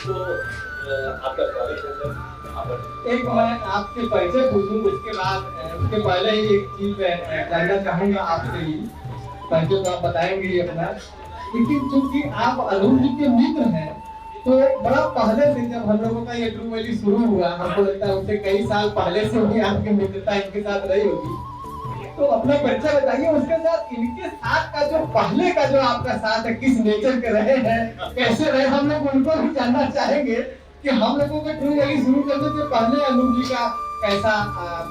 तो आपका स्वागत है सर। एक मैं आपसे परिचय पूछूं उसके बाद उसके पहले ही एक चीज जानना चाहूंगा आपसे ही। परिचय तो आप बताएंगे ही अपना, लेकिन चूंकि आप अरुण जी के मित्र हैं तो बड़ा पहले से जब हम लोगों का ये ट्रू वैली शुरू हुआ, हमको लगता है उससे कई साल पहले से भी आपकी मित्रता इनके साथ रही होगी। तो अपना परिचय बताइए, उसके साथ इनके साथ का जो पहले का जो आपका साथ है किस नेचर के रहे हैं, कैसे रहे, हम लोग उनको भी जानना चाहेंगे कि हम लोगों को ट्रू वैली शुरू करने से पहले अनूप जी का कैसा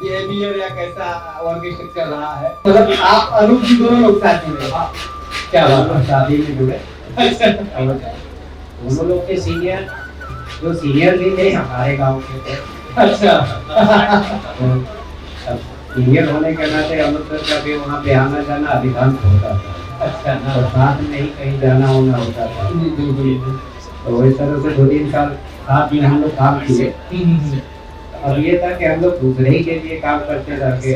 बिहेवियर या कैसा वर्क स्ट्रक्चर रहा है। मतलब आप अनूप जी दोनों लोग साथ में रहे, क्या बात है, शादी में जुड़े। दोनों लोग के सीनियर, जो सीनियर भी थे हमारे गांव के थे। अच्छा। सीनियर होने के नाते अमृतसर का भी वहाँ पे आना जाना अधिकांश होता था। अच्छा। और साथ में ही कहीं जाना होना होता था। तो इस तरह से 2-3 साल साथ में हम लोग काम किए। अब ये था कि हम लोग दूसरे ही के लिए काम करते जाके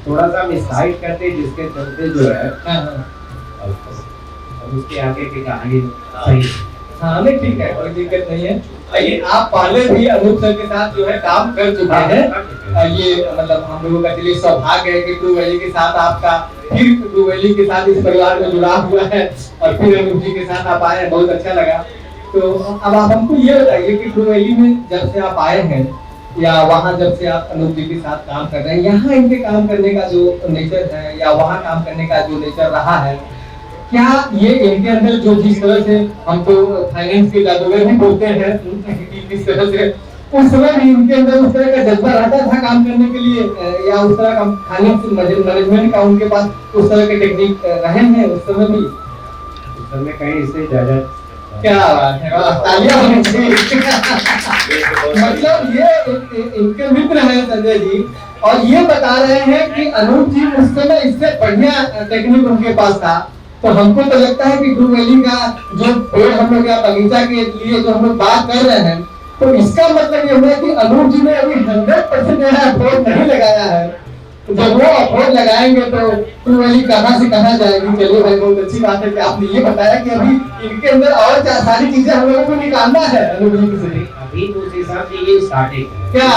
थोड़ा सा मिसगाइड करते, जिसके चलते जो है अब उसके आगे की कहानी सही। हाँ नहीं ठीक है, कोई दिक्कत नहीं है। ये आप पहले भी अनूप सर के साथ जो है काम कर चुके हैं। ये मतलब हम लोगों का चलिए सौभाग्य है कि ट्रू वैली के साथ आपका फिर ट्रू वैली के साथ इस परिवार में जुड़ाव हुआ है और फिर अनूप जी के साथ आप आए हैं, बहुत अच्छा लगा। तो अब आप हमको ये बताइए कि ट्रू वैली में जब से आप आए हैं या वहाँ जब से आप अनूप जी के साथ काम कर रहे हैं, यहाँ इनके काम करने का जो नेचर है या वहाँ काम करने का जो नेचर रहा है, क्या ये इनके अंदर जो जिस तरह से हम तो फाइनेंस के जादूगर भी बोलते हैं, किस तरह से उस समय भी इनके अंदर उस तरह का जज्बा रहता था काम करने के लिए, या उस तरह का फाइनेंस मैनेजमेंट का उनके पास उस तरह के टेक्निक रहे हैं उस समय भी? उस समय कहीं इससे ज्यादा। क्या बात है, तालियां होनी चाहिए। मतलब ये इनके मित्र हैं संजय जी, और ये बता रहे हैं कि अनूप जी उस समय इससे बढ़िया टेक्निक उनके पास था। तो हमको तो लगता है कि ट्रू वैली का जो पेड़ हम लोग या बगीचा के लिए जो हम लोग बात कर रहे हैं, तो इसका मतलब ये हुआ कि अनूप जी ने अभी 100% एफर्ट नहीं लगाया है। तो जब वो एफर्ट लगाएंगे तो ट्रू वैली कहाँ से कहाँ जाएगी। चलिए भाई, बहुत अच्छी बात है कि आपने ये बताया कि अभी इनके अंदर और सारी चीजें हम लोगों को निकालना है अनूप जी से। अभी तो उस हिसाब से ये स्टार्टिंग है। क्या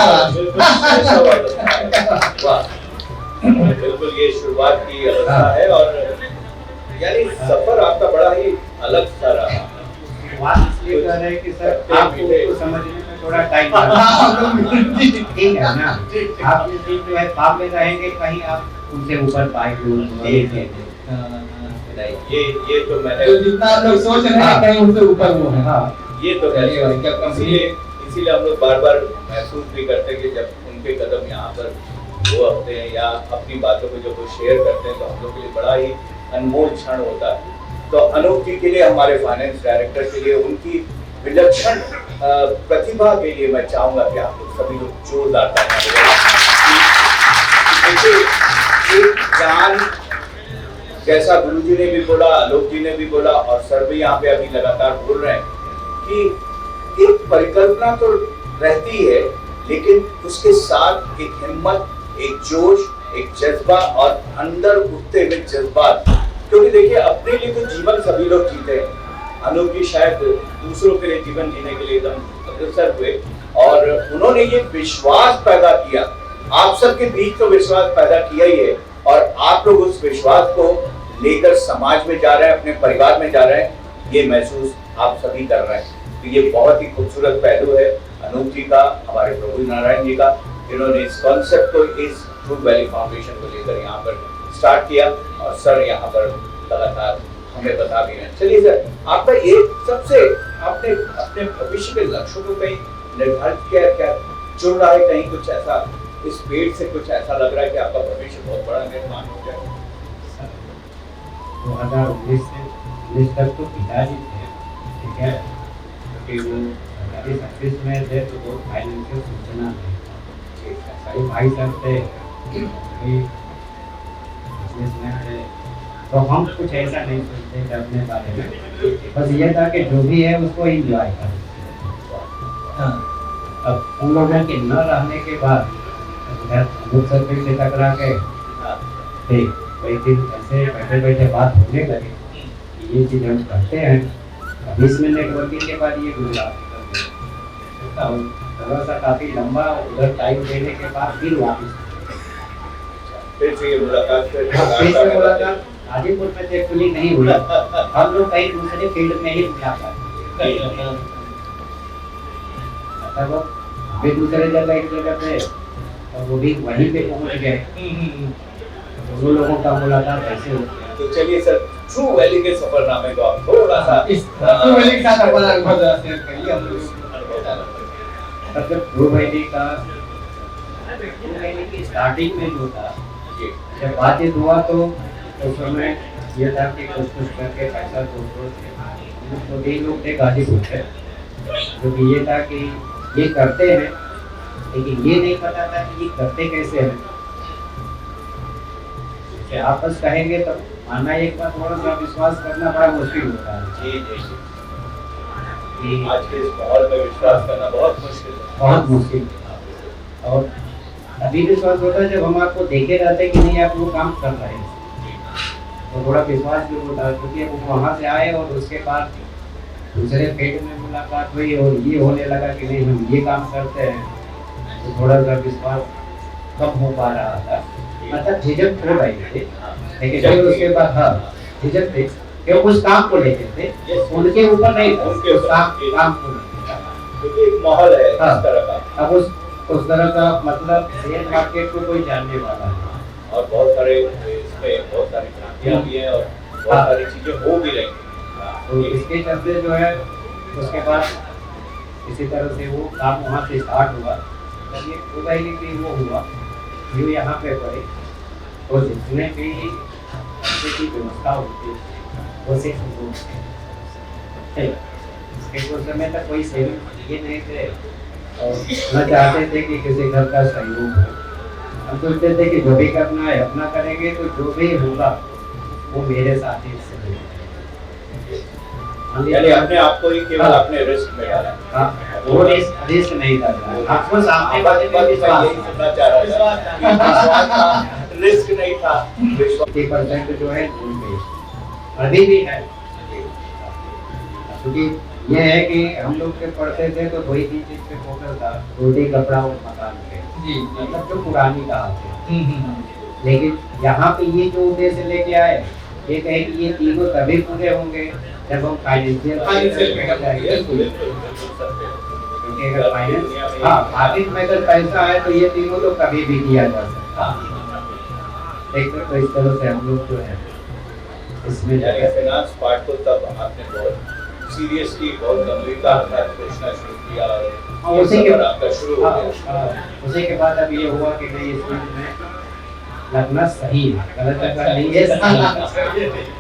बिल्कुल ये शुरुआत की अवस्था है और यानी सफर आपका बड़ा ही अलग सा रहा। बात इसलिए कर रहे हैं कि सर आपको समझने में थोड़ा टाइम लगेगा। ठीक है ना, आप जो है काम में रहेंगे, कहीं आप उनसे ऊपर पाएंगे। ये तो मैंने तो जितना आप लोग सोच रहे हैं कहीं उनसे ऊपर वो है। हाँ ये तो है। इसीलिए हम लोग बार बार महसूस भी करते हैं कि जब उनके कदम यहाँ पर वो होते हैं या अपनी बातों को जब वो शेयर करते हैं तो हम लोग के लिए बड़ा ही अनमोल क्षण होता है। तो अनूप जी के लिए, हमारे फाइनेंस डायरेक्टर के लिए, उनकी विलक्षण प्रतिभा के लिए मैं चाहूंगा कि आप लोग सभी लोग जोरदार ज्ञान, जैसा गुरुजी ने भी बोला, आलोक जी ने भी बोला और सर भी यहाँ पे अभी लगातार बोल रहे हैं कि एक परिकल्पना तो रहती है, लेकिन उसके साथ एक हिम्मत, एक जोश, एक जज्बा और अंदर उठते हुए जज्बात। क्योंकि देखिए, अपने लिए तो जीवन सभी लोग जीते हैं। अनूप जी शायद दूसरों के लिए जीवन जीने के लिए एकदम अग्रसर हुए और उन्होंने ये विश्वास पैदा किया। आप सबके बीच तो विश्वास पैदा किया ही है और आप लोग उस विश्वास को लेकर समाज में जा रहे हैं, अपने परिवार में जा रहे हैं, ये महसूस आप सभी कर रहे हैं। तो ये बहुत ही खूबसूरत पहलू है अनूप जी का, हमारे प्रभु नारायण जी का, जिन्होंने इस कॉन्सेप्ट को, इस ट्रू वैली फाउंडेशन को लेकर यहाँ पर स्टार्ट किया और सर यहाँ पर लगातार हमें बता भी रहे हैं। चलिए सर, आपका एक सबसे आपने अपने भविष्य के लक्ष्यों को कहीं निर्धारित किया है क्या? जुड़ रहा है कहीं कुछ ऐसा, इस पेड़ से कुछ ऐसा लग रहा है कि आपका भविष्य बहुत बड़ा निर्माण हो जाए? 2019 तक तो पिताजी थे, ठीक है, क्योंकि वो सरकारी सर्विस में थे तो बहुत फाइनेंशियल सूचना नहीं, भाई साहब थे तो हम कुछ ऐसा नहीं सोचते थे अपने बारे में। बस ये था कि जो भी है उसको एंजॉय करें। अब उन लोगों के न रहने के बाद सर्विस से टकरा के कई दिन ऐसे बैठे बैठे बात होने लगे, ये चीज़ हम करते हैं। अब इसमें नेटवर्किंग के बाद ये गुजरात और थोड़ा सा काफी लंबा उधर टाइम देने के बाद फिर वापस फिर से ये मुलाकात फिर से मुलाकात हाजीपुर में एक्चुअली नहीं हुई। हम लोग कहीं दूसरे फील्ड में ही मुलाकात मतलब फिर दूसरे जगह एक जगह पे और वो भी वहीं पे पहुंच गए। दोनों लोगों का मुलाकात ऐसे हो। तो चलिए सर, ट्रू वैली के सफरनामे को आप थोड़ा सा इस ट्रू वैली के साथ अपना अनुभव जरा शेयर करिए हम लोग। मतलब ट्रू वैली की स्टार्टिंग में जो था, जब बातचीत हुआ तो उस समय ये था कि कुछ करके पैसा तो भी लोग थे गाजीपुर से, जो कि ये था कि ये करते हैं लेकिन ये नहीं पता था कि ये करते कैसे हैं। कि आपस कहेंगे तो मानना एक बार, थोड़ा सा विश्वास करना बड़ा मुश्किल होता है। जी जी जी, आज के इस माहौल में विश्वास करना बहुत मुश्किल है, बहुत मुश्किल। और अभी विश्वास होता है जब हम आपको देखे रहते हैं कि नहीं आप वो काम कर रहे हैं, तो थोड़ा विश्वास भी होता है। क्योंकि अब वहाँ से आए और उसके बाद दूसरे फील्ड में मुलाकात हुई और ये होने लगा कि नहीं हम ये काम करते हैं, तो थोड़ा सा विश्वास कम हो पा रहा था। मतलब झिझक हो रही थी, लेकिन फिर उसके बाद हाँ झिझक थे कि उस काम को लेते थे, उनके ऊपर नहीं था, उस काम को लेते था। क्योंकि एक माहौल है इस हाँ। तरह का। अब उस तरह का मतलब शेयर मार्केट को कोई जानने वाला है और बहुत सारे इसमें बहुत सारी क्रांतियां भी हैं और बहुत सारी चीजें हो भी रही हैं। तो इसके चलते जो है उसके बाद इसी तरह से वो काम वहाँ से स्टार्ट हुआ। जब ये खुदाई की वो हुआ जो यहाँ पे पड़े, तो जितने भी पैसे की व्यवस्था होती है वो सिर्फ इसके कुछ समय तक कोई सेविंग ये नहीं थे और न चाहते थे कि किसी घर का सहयोग हो। हम सोचते थे कि जो भी करना है अपना करेंगे, तो जो भी होगा वो मेरे साथ ही से यानी अपने आप को ही केवल अपने रिस्क में डाला। हाँ, वो रिस्क नहीं करता। आपको सामने वाले पे यही विश्वास सुनना चाह रहा था कि विश्वास था, रिस्क नहीं था, विश्वास। 50% जो है भूल गई, अभी भी है। क्योंकि ये है कि हम लोग के पढ़ते थे तो वही चीज पे फोकस था, रोटी कपड़ा और मकान पे, जी मतलब जो पुरानी कहावत है। लेकिन यहाँ पे ये जो उद्देश्य लेके आए, ये कहे कि ये तीनों तभी पूरे होंगे जब हम फाइनेंशियल क्योंकि अगर फाइनेंस आर्थिक में अगर पैसा है तो ये तीनों तो कभी भी किया जा सकता है। तो इस तरह से हम लोग जो है इसमें फाइनेंस पार्ट को तब आपने बहुत सीरियसली, बहुत गंभीरता के साथ सोचना शुरू किया और उसी के आपका शुरू हो गया। उसी के बाद अब ये हुआ कि नहीं इस फील्ड में लगना सही है, गलत जगह नहीं है, सही है।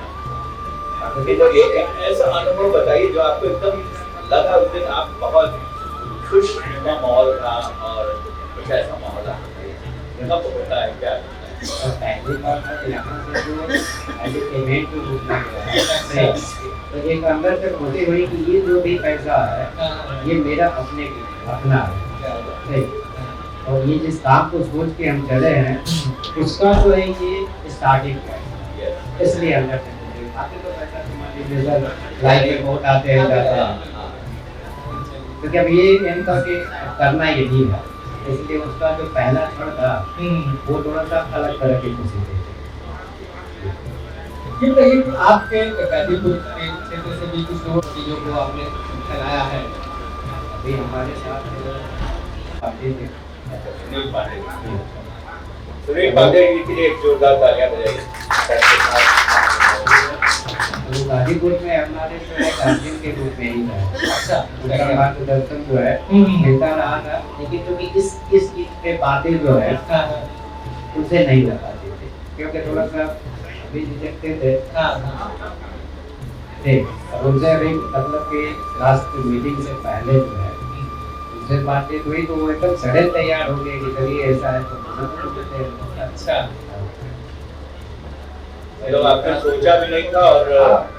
तो एक ऐसा अनुभव बताइए जो आपको एकदम लगा उस दिन आप बहुत खुश का माहौल था और कुछ ऐसा माहौल कब होता है क्या? और पहली बार था यहाँ से जो ऐसे पेमेंट को रुकना गया, तो एक अंदर से खुशी हुई कि ये जो भी पैसा है ये मेरा अपना है। और ये जिस काम को सोच के हम चले हैं उसका तो है ये स्टार्टिंग है, इसलिए अंदर से आते तो पैसा कमा लीजिए सर, लाइफ में बहुत आते हैं जाते हैं, क्योंकि अब ये इनका के करना यही है, इसलिए उसका जो पहला क्षण था वो थोड़ा सा अलग तरह की खुशी थी। ये कहीं आपके गाजीपुर के क्षेत्र से भी कुछ और चीजों को आपने फैलाया है? अभी हमारे साथ पार्टी थे सुनील पांडे। सुनील पांडे जी के लिए एक जोरदार तालियां बजाइए। तो गाजीपुर में हमारे जो है गार्जियन के रूप में ही था। अच्छा, उनका मार्गदर्शन जो है मिलता रहा था, लेकिन क्योंकि इस चीज पे बातें जो है उनसे नहीं कर पाते थे, क्योंकि थोड़ा सा अभी झिझकते थे। और उनसे अभी मतलब कि लास्ट मीटिंग से पहले जो है उनसे बातचीत हुई तो वो एकदम सडन तैयार हो गए कि चलिए ऐसा है तो मना तो देते हैं। अच्छा, तो आपने सोचा भी नहीं था और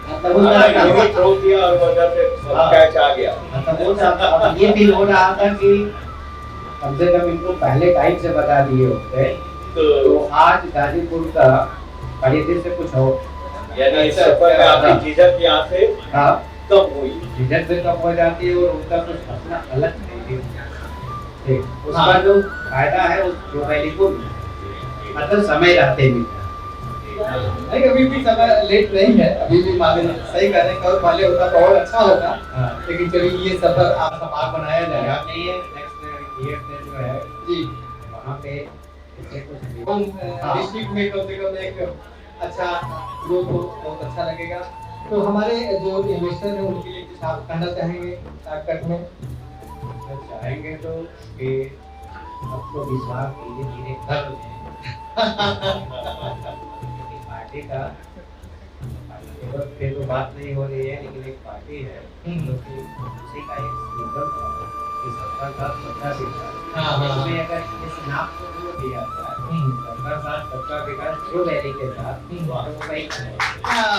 मतलब वो था थ्रो किया और वजह से कैच आ गया। मतलब वो था, अब ये फील हो रहा था कि कम से कम इनको पहले टाइम से बता दिए होते तो आज गाजीपुर का परिधि से कुछ हो। यानी इस सफर में आपकी झिझक यहाँ से कम हुई। झिझक भी कम हो जाती है और उनका कुछ अपना अलग नहीं है। उसका हाँ। जो फायदा है उस प्रोफाइलिंग को मतलब समय रहते मिलता है। नहीं अभी भी समय लेट नहीं है, अभी भी मालिक सही कह रहे हैं, कल पहले होता तो और अच्छा होता। हाँ। लेकिन चलिए ये सफर आप सफार बनाया जाएगा। याद नहीं है नेक्स्ट ईयर से जो है जी वहाँ पे इससे कुछ डिस्ट्रिक्ट में कम से कम एक अच्छा ग्रोथ हो, बहुत अच्छा लगेगा। तो हमारे जो इन्वेस्टर हैं उनके लिए कुछ आप कहना चाहेंगे शॉर्टकट में? चाहेंगे तो कि आपको विश्वास धीरे धीरे कर लें। पार्टी का पे तो बात नहीं हो रही है, लेकिन एक पार्टी है जो कि उसी का एक स्लोगन था कि सबका साथ सबका विकास। हाँ। इसमें अगर इस नाम को जोड़ दिया जाए सबका साथ सबका विकास ट्रू वैली के साथ तो वो सही है। हाँ।